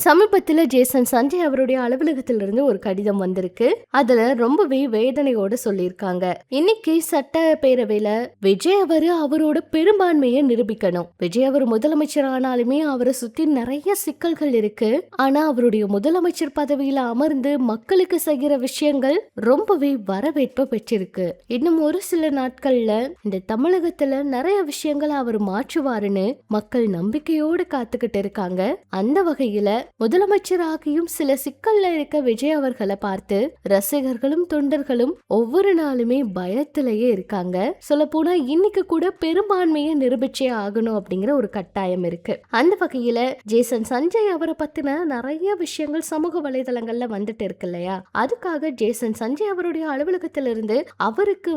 சமீபத்துல ஜேசன் சஞ்சய் அவருடைய அலுவலகத்திலிருந்து ஒரு கடிதம் வந்திருக்கு. அதுல ரொம்பவே வேதனையோட சொல்லியிருக்காங்க. இன்னைக்கு சட்டப்பேரவையில விஜய் அவரோட பெரும்பான்மையை நிரூபிக்கணும். விஜய் அவர் முதலமைச்சர் ஆனாலுமே அவரை சுத்தி நிறைய சிக்கல்கள் இருக்கு. ஆனா அவருடைய முதலமைச்சர் பதவியில அமர்ந்து மக்களுக்கு செய்கிற விஷயங்கள் ரொம்பவே வரவேற்பு பெற்றிருக்கு. இன்னும் ஒரு சில நாட்கள்ல இந்த தமிழகத்துல நிறைய விஷயங்களை அவர் மாற்றுவாருன்னு மக்கள் நம்பிக்கையோடு காத்துக்கிட்டு இருக்காங்க. அந்த வகையில முதலமைச்சராகியும் சில சிக்கல்ல இருக்க விஜய் அவர்களை பார்த்து ரசிகர்களும் தொண்டர்களும் ஒவ்வொரு நாளுமே பயத்திலேயே இருக்காங்க. சொல்ல போனா இன்னைக்கு கூட பெரும்பான்மையை நிரூபிச்சே ஆகணும் அப்படிங்கிற ஒரு கட்டாயம் இருக்கு. அந்த வகையில ஜேசன் சஞ்சய் அவரை பத்தின நிறைய விஷயங்கள் சமூக வலைதளங்கள்ல வந்துட்டு இருக்கு இல்லையா? அதுக்காக ஜேசன் சஞ்சய் அவருடைய அலுவலகத்திலிருந்து அவருக்கு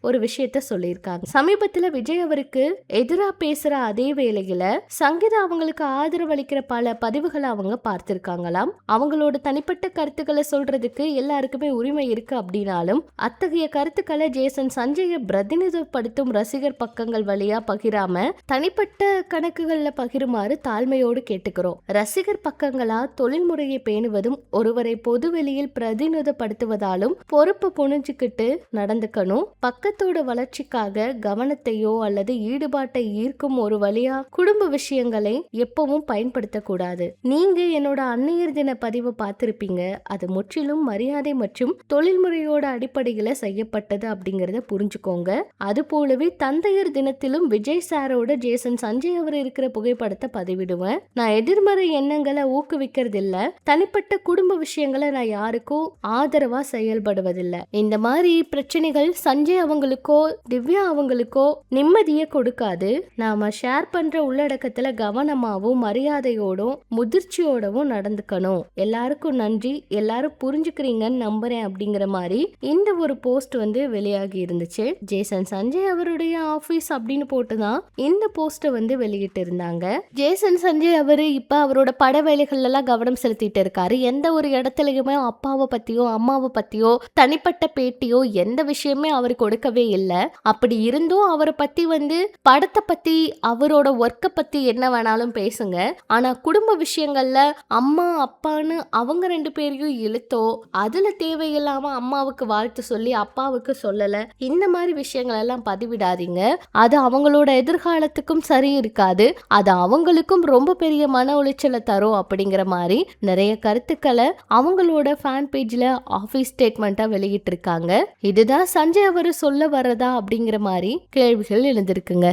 ஒரு விஷயத்த சொல்லியிருக்காங்க. சமீபத்துல விஜய் அவருக்கு எதிரா பேசுற அதே வேளையில சங்கீதா அவங்களுக்கு ஆதரவளிக்கிற பல பதிவுகளை அவங்க பார்த்திருக்காங்களாம். அவங்களோட தனிப்பட்ட கருத்துக்களை சொல்றதுக்கு எல்லாருக்குமே உரிமை இருக்கு அப்படின்னாலும் அத்தகைய கருத்துக்களை ஜேசன் சஞ்சயை பிரதிநிதிப்படுத்தும் ரசிகர் பக்கங்கள் வழியா பகிராம தனிப்பட்ட கணக்குகள்ல பகிருமாறு தாழ்மையோடு கேட்டுக்கிறோம். ரசிகர் பக்கங்களா தொழில்முறையை பேணுவதும் ஒருவரை பொதுவெளியில் பிரதிநிதிப்படுத்துவதாலும் பொறுப்பு புனிஞ்சுக்கிட்டு நடந்துக்கணும். பக்கத்தோட வளர்ச்சிக்காக கவனத்தையோ அல்லது ஈடுபாட்டை ஈர்க்கும் ஒரு வழியா குடும்ப விஷயங்களை எப்பவும் பயன்படுத்தக்கூடாது. நீங்க என்னோட அன்னையர் தின பதிவை பார்த்திருப்பீங்க. அது முற்றிலும் மரியாதை மற்றும் தொழில்முறையோட அடிப்படையில செய்யப்பட்டது அப்படிங்கறத புரிஞ்சுக்கோங்க. அது போலவே தந்தையர் தினத்திலும் விஜய் சாரோட ஜேசன் சஞ்சய் அவர் இருக்கிற புகைப்படத்தை பதிவிடுவேன். நான் எதிர்மறை எண்ணங்களை ஊக்குவிக்கிறது இல்ல. தனிப்பட்ட குடும்ப விஷயங்களை நான் யாருக்கும் ஆதரவா செயல்படுவதில்லை. இந்த மாதிரி பிரச்சனைகள் சஞ்சய் அவங்களுக்கோ திவ்யா அவங்களுக்கோ நிம்மதியை கொடுக்காது. நாம ஷேர் பண்ற உள்ளடக்கத்துல கவனமாவும் மரியாதையோடும் முதிர்ச்சியோடவும் நடந்துக்கணும். எல்லாருக்கும் நன்றி, எல்லாரும் புரிஞ்சுக்கிறீங்கன்னு நம்புறேன் அப்படிங்கிற மாதிரி இந்த ஒரு போஸ்ட் வெளியாகி இருந்துச்சு. ஜேசன் சஞ்சய் அவருடைய ஆபீஸ் அப்படின்னு போட்டுதான் இந்த போஸ்ட வெளியிட்டு இருந்தாங்க. ஜேசன் சஞ்சய் அவரு இப்ப அவரோட பட வேலைகள் எல்லாம் கவனம் செலுத்திட்டு இருக்காரு. எந்த ஒரு இடத்துலயுமே அப்பாவை பத்தியோ அம்மாவை பத்தியோ தனிப்பட்ட பேட்டியோ எந்த விஷயமே அவர் கொடுக்கவே இல்லை. அப்படி இருந்தும் அவரை பத்தி படத்தை பத்தி அவரோட ஒர்க்கை பத்தி என்ன வேணாலும் பேசுங்க. ஆனா குடும்ப விஷயங்கள்ல அம்மா அப்பான்னு அவங்க 2 பேரையும் இழுத்தோ அதுல தேவையில்லாம அம்மாவுக்கு வாழ்த்து சொல்லி அப்பாவுக்கு சொல்லல இந்த மாதிரி விஷயங்கள் எல்லாம் பதிவிடாதீங்க. அது அவங்களோட எதிர்காலத்துக்கும் சரி இருக்காது. அது அவங்களுக்கும் ரொம்ப பெரிய மன உளைச்சலை தரும் அப்படிங்கிற மாதிரி நிறைய கருத்துக்களை அவங்களோட ஃபேன் பேஜ்ல ஆபீஸ் ஸ்டேட்மெண்டா வெளியிட்டு இருக்காங்க. இதுதான் சஞ்சய் அவர் சொல்ல வரதா அப்படிங்கிற மாதிரி கேள்விகள் எழுந்திருக்குங்க.